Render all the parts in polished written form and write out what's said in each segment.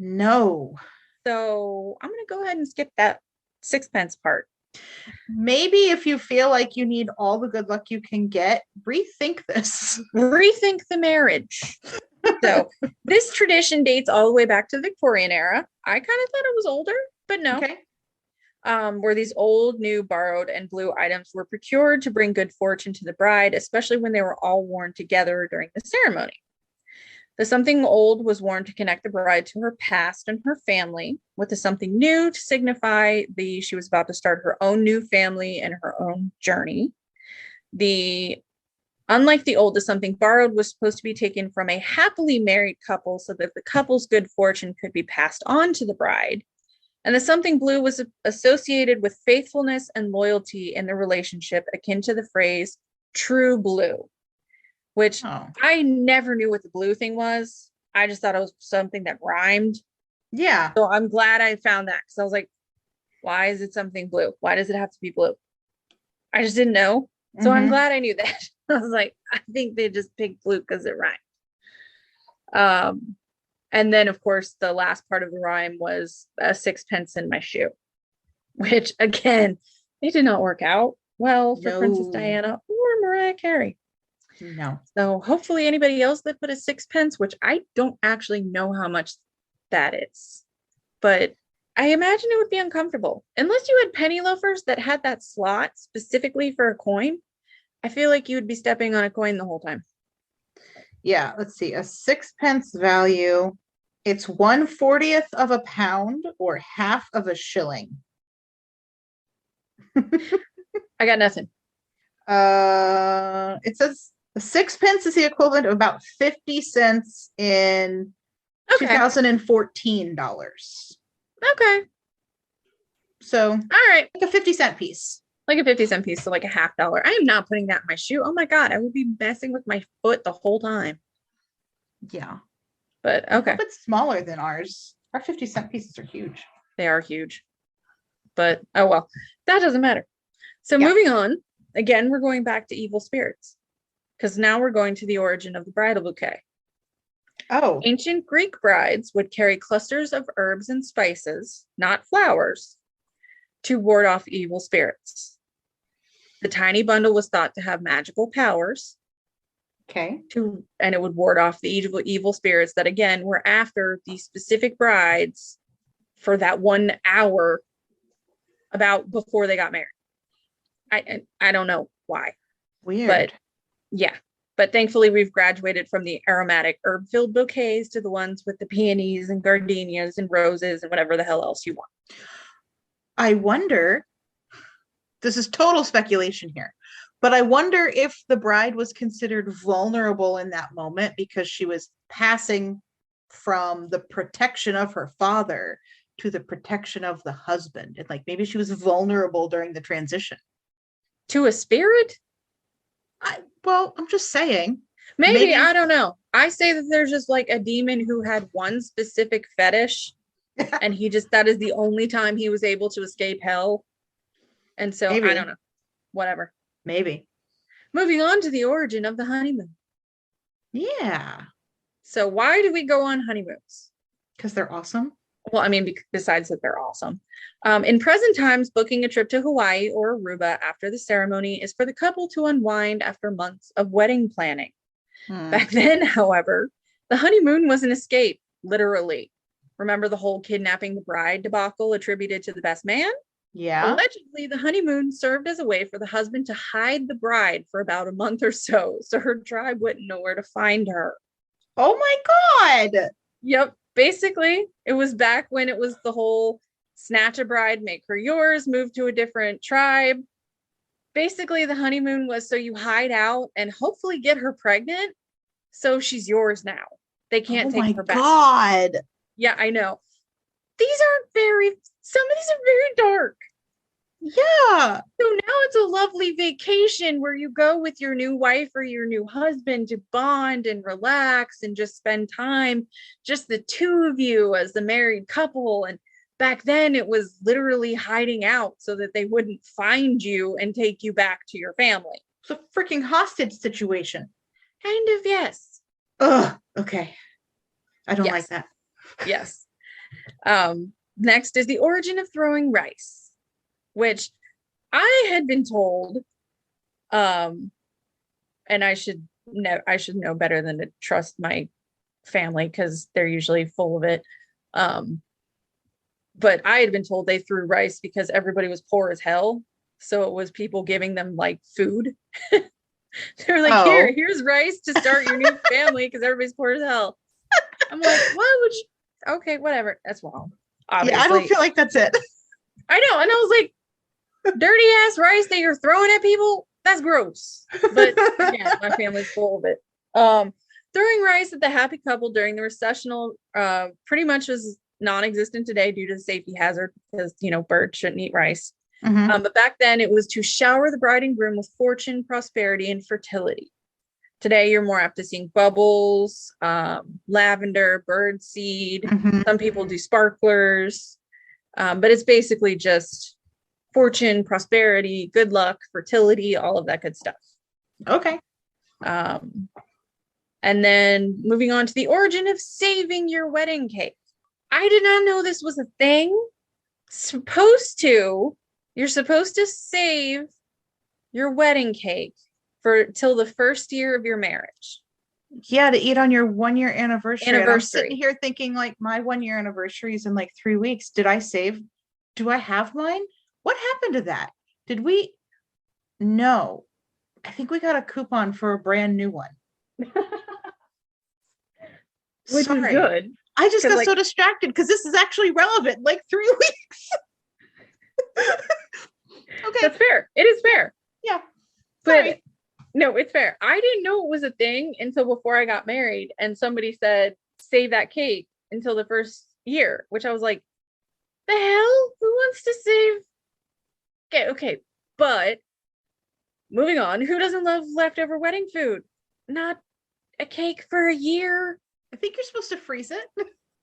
No. So I'm going to go ahead and skip that sixpence part. Maybe if you feel like you need all the good luck you can get, rethink this. Rethink the marriage. So this tradition dates all the way back to the Victorian era. I kind of thought it was older, but no. Okay. Where these old, new, borrowed, and blue items were procured to bring good fortune to the bride, especially when they were all worn together during the ceremony. The something old was worn to connect the bride to her past and her family, with the something new to signify she was about to start her own new family and her own journey. Unlike the old, the something borrowed was supposed to be taken from a happily married couple so that the couple's good fortune could be passed on to the bride. And the something blue was associated with faithfulness and loyalty in the relationship, akin to the phrase true blue, which I never knew what the blue thing was. I just thought it was something that rhymed. Yeah. So I'm glad I found that, because I was like, why is it something blue? Why does it have to be blue? I just didn't know. So I'm glad I knew that. I was like, I think they just picked blue because it rhymed. And then, of course, the last part of the rhyme was a sixpence in my shoe, which, again, it did not work out well for Princess Diana or Mariah Carey. No. So hopefully anybody else that put a sixpence, which I don't actually know how much that is, but I imagine it would be uncomfortable. Unless you had penny loafers that had that slot specifically for a coin, I feel like you would be stepping on a coin the whole time. Yeah, let's see. A sixpence value. It's 1/40th of a pound or half of a shilling. I got nothing. It says a sixpence is the equivalent of about 50 cents in 2014 dollars. Okay. So, all right. Like a 50-cent piece. Like a 50-cent piece, so like a $50. I am not putting that in my shoe. Oh my God, I would be messing with my foot the whole time. Yeah. But okay. It's smaller than ours. Our 50-cent pieces are huge. They are huge. But oh well, that doesn't matter. So moving on, again, we're going back to evil spirits, because now we're going to the origin of the bridal bouquet. Oh. Ancient Greek brides would carry clusters of herbs and spices, not flowers, to ward off evil spirits. The tiny bundle was thought to have magical powers. Okay. And it would ward off the evil spirits that, again, were after these specific brides for that 1 hour about before they got married. I don't know why. Weird. But yeah. But thankfully, we've graduated from the aromatic herb-filled bouquets to the ones with the peonies and gardenias and roses and whatever the hell else you want. I wonder, this is total speculation here, but I wonder if the bride was considered vulnerable in that moment because she was passing from the protection of her father to the protection of the husband. And like maybe she was vulnerable during the transition. To a spirit? Well, I'm just saying. Maybe, I don't know. I say that there's just like a demon who had one specific fetish and that is the only time he was able to escape hell. And so maybe. I don't know. Whatever. Maybe. Moving on to the origin of the honeymoon. Yeah. So why do we go on honeymoons? Because they're awesome. Well, I mean, besides that they're awesome. In present times, booking a trip to Hawaii or Aruba after the ceremony is for the couple to unwind after months of wedding planning. Back then, however, the honeymoon was an escape, literally. Remember the whole kidnapping the bride debacle attributed to the best man? Yeah. Allegedly, the honeymoon served as a way for the husband to hide the bride for about a month or so her tribe wouldn't know where to find her. Oh my God. Yep. Basically, it was back when it was the whole snatch a bride, make her yours, move to a different tribe. Basically, the honeymoon was so you hide out and hopefully get her pregnant, so she's yours now. They can't take her back. Oh my God. Yeah, I know. Some of these are very dark. Yeah. So now it's a lovely vacation where you go with your new wife or your new husband to bond and relax and just spend time, just the two of you as the married couple. And back then it was literally hiding out so that they wouldn't find you and take you back to your family. It's a freaking hostage situation. Kind of, yes. Ugh. Okay. I don't like that. Yes. Next is the origin of throwing rice, which I had been told, and I should know better than to trust my family because they're usually full of it. But I had been told they threw rice because everybody was poor as hell. So it was people giving them like food. They were like, here's rice to start your new family because everybody's poor as hell. I'm like, why would you? Okay, whatever. That's wrong. Obviously. Yeah, I don't feel like that's it. I know. And I was like, dirty ass rice that you're throwing at people? That's gross. But yeah, my family's full of it. Throwing rice at the happy couple during the recessional pretty much was non-existent today due to the safety hazard because, birds shouldn't eat rice. Mm-hmm. But back then it was to shower the bride and groom with fortune, prosperity, and fertility. Today you're more apt to seeing bubbles, lavender, bird seed. Mm-hmm. Some people do sparklers, but it's basically just fortune, prosperity, good luck, fertility, all of that good stuff. Okay. And then moving on to the origin of saving your wedding cake. I did not know this was a thing. You're supposed to save your wedding cake for till the first year of your marriage. Yeah, to eat on your 1-year anniversary. And I'm sitting here thinking like my 1-year anniversary is in like 3 weeks. Do I have mine? What happened to that? Did we? No. I think we got a coupon for a brand new one. Which is good. I just got so distracted because this is actually relevant. Like 3 weeks. Okay. That's fair. It is fair. Yeah. But no, it's fair. I didn't know it was a thing until before I got married. And somebody said, save that cake until the first year, which I was like, the hell? Who wants to save? Okay. But moving on, who doesn't love leftover wedding food? Not a cake for a year. I think you're supposed to freeze it.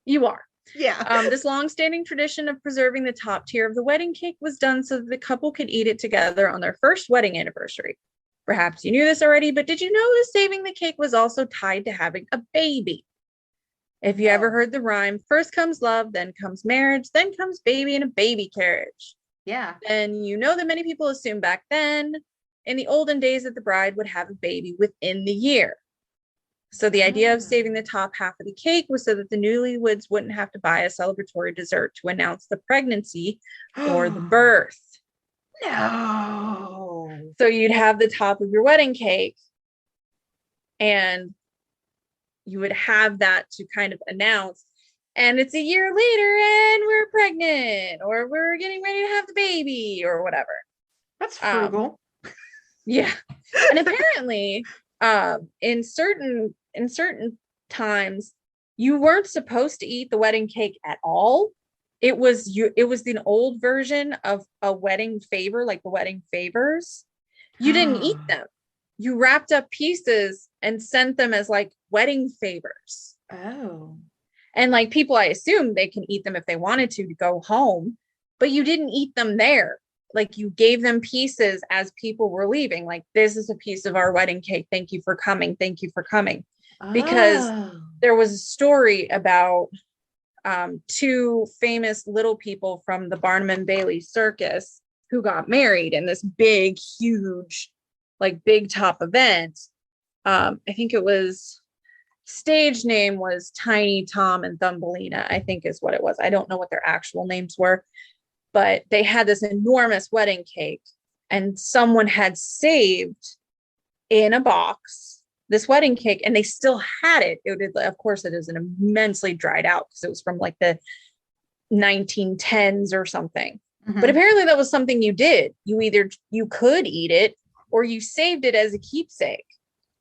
You are. Yeah. This long-standing tradition of preserving the top tier of the wedding cake was done so that the couple could eat it together on their first wedding anniversary. Perhaps you knew this already, but did you know that saving the cake was also tied to having a baby? If you ever heard the rhyme, first comes love, then comes marriage, then comes baby in a baby carriage. Yeah. And you know that many people assumed back then, in the olden days, that the bride would have a baby within the year. So the idea of saving the top half of the cake was so that the newlyweds wouldn't have to buy a celebratory dessert to announce the pregnancy or the birth. No. So you'd have the top of your wedding cake and you would have that to kind of announce, and it's a year later and we're pregnant or we're getting ready to have the baby or whatever. That's frugal. Yeah. And apparently in certain times you weren't supposed to eat the wedding cake at all. It was the old version of a wedding favor, like the wedding favors. You didn't eat them. You wrapped up pieces and sent them as like wedding favors. Oh. And like people, I assume they can eat them if they wanted to go home, but you didn't eat them there. Like you gave them pieces as people were leaving. Like, this is a piece of our wedding cake. Thank you for coming. Thank you for coming. Because there was a story about two famous little people from the Barnum and Bailey circus who got married in this big, huge, like big top event. I think it was, stage name was Tiny Tom and Thumbelina, I think is what it was. I don't know what their actual names were, but they had this enormous wedding cake and someone had saved in a box this wedding cake and they still had it. Of course, it is an immensely dried out because it was from like the 1910s or something. Mm-hmm. But apparently that was something you did. You could eat it or you saved it as a keepsake.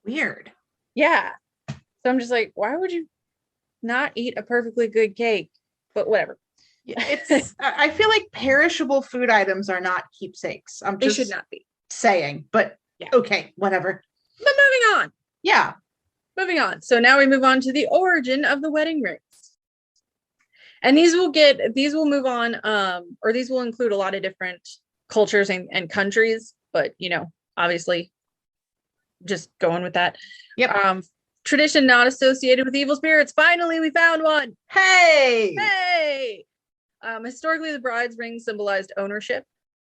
Weird. Yeah. So I'm just like, why would you not eat a perfectly good cake? But whatever. Yeah, I feel like perishable food items are not keepsakes. They should not be. Saying, but yeah. Okay, whatever. But moving on. Yeah. Moving on. So now we move on to the origin of the wedding rings. And these will move on, or these will include a lot of different cultures and countries, but obviously just going with that. Yep. Tradition not associated with evil spirits. Finally, we found one. Hey. Historically, the bride's ring symbolized ownership.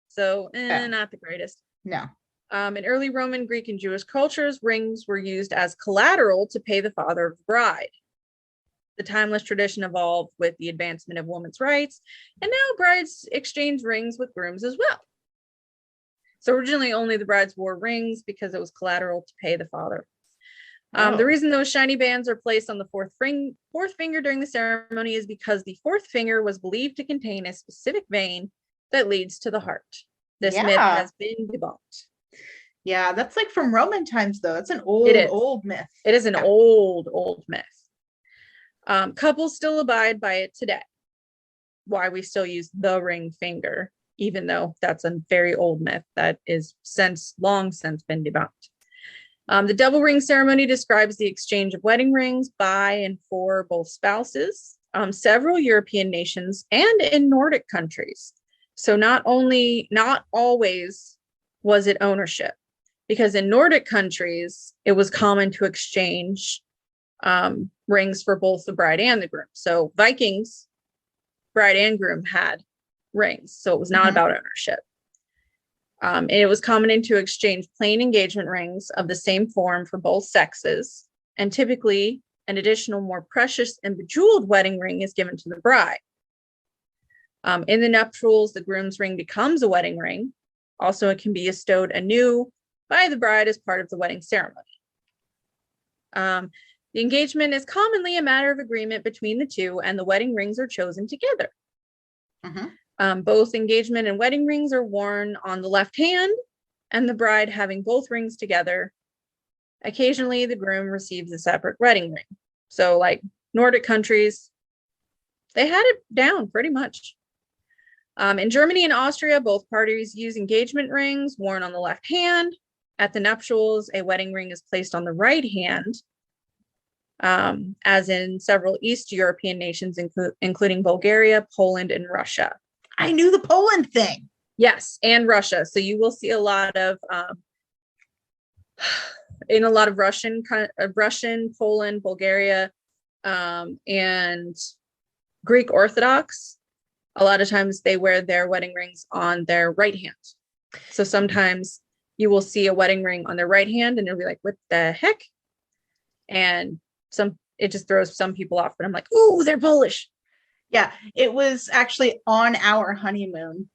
So, Yeah. not the greatest. No. In early Roman, Greek, and Jewish cultures, rings were used as collateral to pay the father of the bride. The timeless tradition evolved with the advancement of women's rights, and now brides exchange rings with grooms as well. So originally, only the brides wore rings because it was collateral to pay the father. The reason those shiny bands are placed on the fourth finger during the ceremony is because the fourth finger was believed to contain a specific vein that leads to the heart. This myth has been debunked. Yeah, that's like from Roman times, though. It's an old myth. It is an old myth. Couples still abide by it today. Why we still use the ring finger, even though that's a very old myth that is long since been debunked. The double ring ceremony describes the exchange of wedding rings by and for both spouses, several European nations, and in Nordic countries. So not always was it ownership, because in Nordic countries, it was common to exchange rings for both the bride and the groom. So Vikings, bride and groom had rings. So it was not about ownership. And it was common to exchange plain engagement rings of the same form for both sexes. And typically, an additional, more precious and bejeweled wedding ring is given to the bride. In the nuptials, the groom's ring becomes a wedding ring. Also, it can be bestowed anew by the bride as part of the wedding ceremony. The engagement is commonly a matter of agreement between the two, and the wedding rings are chosen together. Both engagement and wedding rings are worn on the left hand, and the bride having both rings together. Occasionally, the groom receives a separate wedding ring. So, like Nordic countries, they had it down pretty much. In Germany and Austria, both parties use engagement rings worn on the left hand. At the nuptials, a wedding ring is placed on the right hand, as in several East European nations, including Bulgaria, Poland, and Russia. I knew the Poland thing. Yes, and Russia. So you will see a lot of in a lot of Russian, Poland, Bulgaria, and Greek Orthodox. A lot of times they wear their wedding rings on their right hand. So sometimes you will see a wedding ring on their right hand, and it'll be like, "What the heck?" And it just throws some people off. But I'm like, "Ooh, they're Polish." Yeah, it was actually on our honeymoon.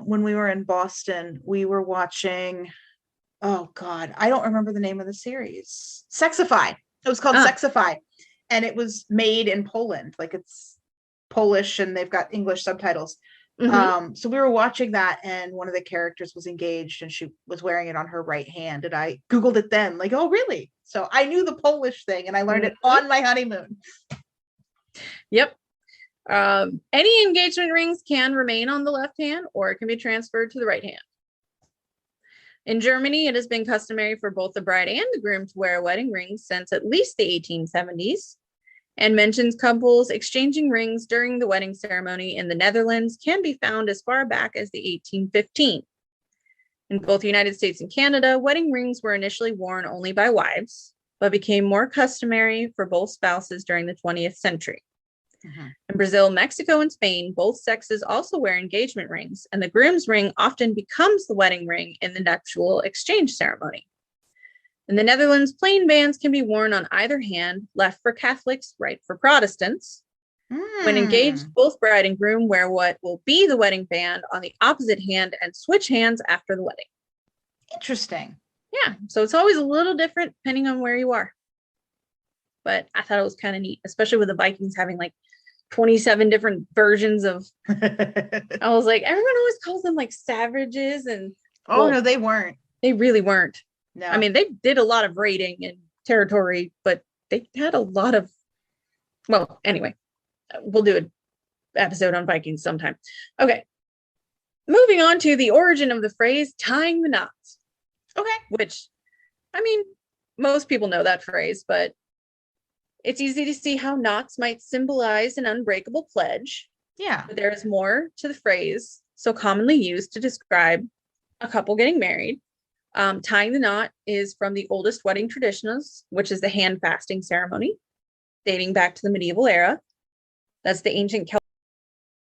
When we were in Boston, we were watching, oh God, I don't remember the name of the series. Sexify. It was called Sexify. And it was made in Poland. Like, it's Polish and they've got English subtitles. So we were watching that, and one of the characters was engaged and she was wearing it on her right hand. And I Googled it then, like, oh, really? So I knew the Polish thing, and I learned it on my honeymoon. Yep. Any engagement rings can remain on the left hand, or it can be transferred to the right hand. In Germany, it has been customary for both the bride and the groom to wear wedding rings since at least the 1870s, and mentions couples exchanging rings during the wedding ceremony in the Netherlands can be found as far back as the 1815. In both the United States and Canada, wedding rings were initially worn only by wives, but became more customary for both spouses during the 20th century. In Brazil, Mexico, and Spain, both sexes also wear engagement rings, and the groom's ring often becomes the wedding ring in the nuptial exchange ceremony. In the Netherlands, plain bands can be worn on either hand, left for Catholics, right for Protestants. When engaged, both bride and groom wear what will be the wedding band on the opposite hand and switch hands after the wedding. Interesting. Yeah, so it's always a little different depending on where you are. But I thought it was kind of neat, especially with the Vikings having like 27 different versions of. I was like, everyone always calls them like savages, and no, they weren't. They really weren't. No, I mean, they did a lot of raiding and territory, but they had a lot of. Well, anyway, we'll do an episode on Vikings sometime. Okay, moving on to the origin of the phrase "tying the knots." Okay, which, I mean, most people know that phrase, but it's easy to see how knots might symbolize an unbreakable pledge. Yeah. But there is more to the phrase, so commonly used to describe a couple getting married. Tying the knot is from the oldest wedding traditions, which is the hand fasting ceremony, dating back to the medieval era. That's the ancient Celtic